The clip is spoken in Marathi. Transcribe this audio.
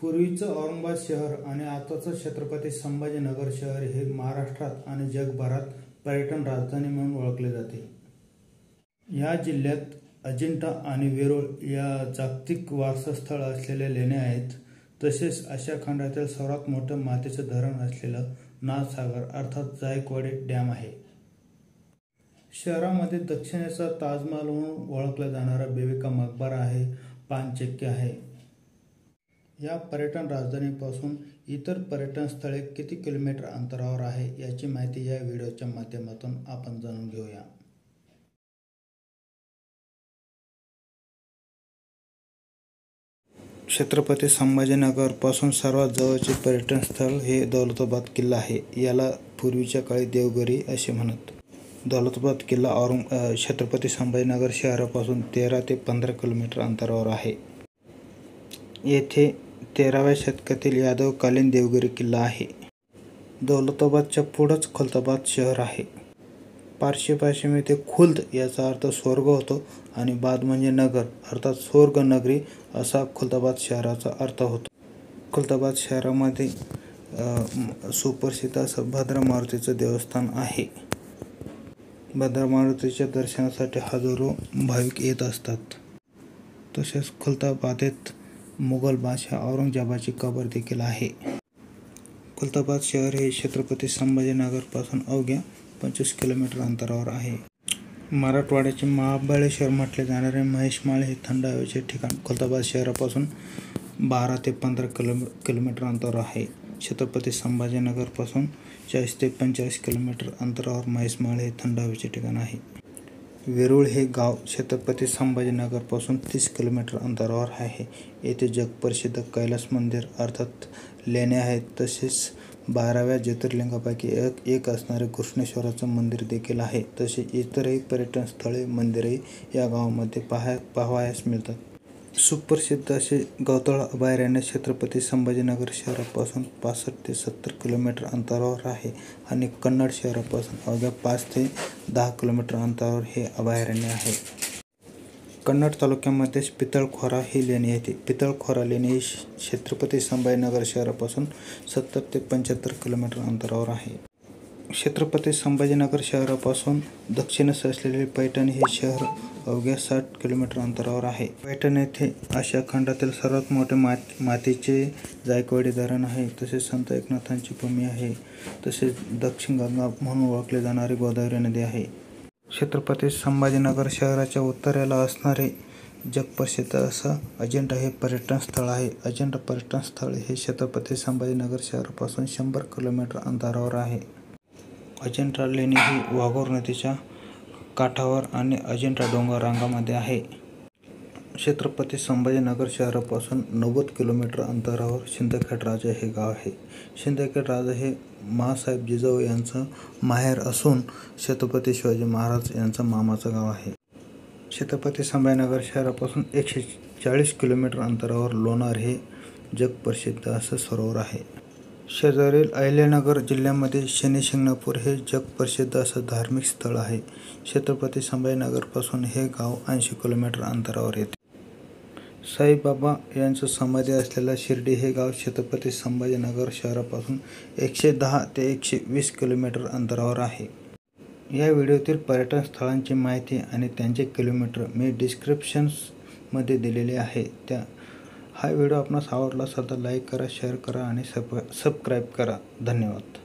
पूर्वीचं औरंगाबाद शहर आणि आताचं छत्रपती संभाजीनगर शहर हे महाराष्ट्रात आणि जगभरात पर्यटन राजधानी म्हणून ओळखले जाते। या जिल्ह्यात अजिंठा आणि वेरूळ या जागतिक वारसा स्थळ असलेल्या लेण्या आहेत। तसेच आशिया खंडातील सर्वात मोठं मातीचं धरण असलेलं नाथसागर अर्थात जायकवाडी डॅम आहे। शहरामध्ये दक्षिणेचा ताजमहल म्हणून ओळखला जाणारा बीबी का मकबरा आहे, पानचक्की आहे। या पर्यटन राजधानीपासून इतर पर्यटन स्थळे किती किलोमीटर अंतरावर आहे याची माहिती या व्हिडिओच्या माध्यमातून आपण जाणून घेऊया। छत्रपती संभाजीनगर पासून सर्वात जवळचे पर्यटन स्थळ हे दौलताबाद किल्ला आहे। याला पूर्वीच्या काळी देवगिरी असे म्हणत। दौलताबाद किल्ला छत्रपती संभाजीनगर शहरापासून 13 ते 15 किलोमीटर अंतरावर आहे। येथे 13व्या शतकातील यादवकालीन देवगिरी किल्ला आहे। दौलताबादच्या पुढेच खुलताबाद शहर आहे। पारशी भाषेमध्ये खुल्द याचा अर्थ स्वर्ग होतो आणि बाद म्हणजे नगर अर्थात स्वर्ग नगरी असा खुलताबाद शहराचा अर्थ होतो। खुलताबाद शहरामध्ये सुप्रसिद्ध असं भद्रा मारुतीचं देवस्थान आहे। भद्रा मारुतीच्या दर्शनासाठी हजारो भाविक येत असतात। तसेच खुलताबादेत मुघल बादशाह औरंगजेबाची कबर देखील आहे। खुलताबाद शहर हे छत्रपती संभाजीनगर पासून अवघ्या 25 किलोमीटर अंतरावर आहे। मराठवाड्याचे महाबळेश्वर म्हटले जाणारे महेशमाळ हे थंड हवेचे ठिकाण खुलताबाद शहरापासून 12 ते 15 किलोमीटर अंतरावर आहे। छत्रपती संभाजीनगर पासून 40 ते 45 किलोमीटर अंतरावर महेशमाळ हे थंड हवेचे ठिकाण आहे। वेरूळ हे गाव छत्रपती संभाजीनगर पासून 30 किलोमीटर अंतरावर आहे। येथे जगप्रसिद्ध कैलास मंदिर अर्थात लेण्या आहेत। तसेच 12व्या ज्योतिर्लिंगापैकी एक असणारे कृष्णेश्वराचं मंदिर देखील आहे। तसेच इतरही पर्यटन स्थळे मंदिरही या गावामध्ये पाहावयास मिळतात। सुप्रसिद्ध असे गौताळा अभयारण्य छत्रपती संभाजीनगर शहरापासून 65 ते 70 किलोमीटर अंतरावर आहे आणि कन्नड शहरापासून अवघ्या 5 ते 10 किलोमीटर अंतरावर हे अभयारण्य आहे। कन्नड तालुक्यामध्येच पितळखोरा ही लेणी येते। पितळखोरा लेणी ही छत्रपती संभाजीनगर शहरापासून 70 ते 75 किलोमीटर अंतरावर आहे। छत्रपती संभाजीनगर शहरापासून दक्षिणेस असलेले पैठण हे शहर अवघ्या 60 किलोमीटर अंतरावर आहे। पैठण येथे आशिया खंडातील सर्वात मोठे मातीचे जायकवाडी धरण आहे। तसेच संत एकनाथांची भूमी आहे। तसेच दक्षिण गंगा म्हणून ओळखले जाणारी गोदावरी नदी आहे। छत्रपती संभाजीनगर शहराच्या उत्तरेला असणारे जगप्रसिद्ध असं अजिंठा हे पर्यटन स्थळ आहे। अजिंठा पर्यटन स्थळ हे छत्रपती संभाजीनगर शहरापासून 100 किलोमीटर अंतरावर आहे। अजिंठा लेणी ही वाघोर नदीच्या काठावर आणि अजिंठा डोंगर रांगामध्ये आहे। छत्रपती संभाजीनगर शहरापासून 90 किलोमीटर अंतरावर शिंदखेड राजा हे गाव आहे। शिंदखेड राजा हे माँसाहेब जिजाऊ यांचं माहेर असून छत्रपती शिवाजी महाराज यांचं मामाचं गाव आहे। छत्रपती संभाजीनगर शहरापासून 140 किलोमीटर अंतरावर लोणार हे जगप्रसिद्ध असं सरोवर आहे। शेजारील अहिल्यानगर जिल्ह्यामध्ये शनिशिंगणापूर हे जगप्रसिद्ध असं धार्मिक स्थळ आहे। छत्रपती संभाजीनगरपासून हे गाव 80 किलोमीटर अंतरावर येते। साईबाबा यांचं समाधी असलेलं शिर्डी हे गाव छत्रपती संभाजीनगर शहरापासून 110 ते 120 किलोमीटर अंतरावर आहे। या व्हिडिओतील पर्यटन स्थळांची माहिती आणि त्यांचे किलोमीटर मी डिस्क्रिप्शन्समध्ये दिलेले आहे। हा व्हिडिओ आपणास आवडला असेल तर लाईक करा, शेअर करा आणि सबस्क्राईब करा। धन्यवाद।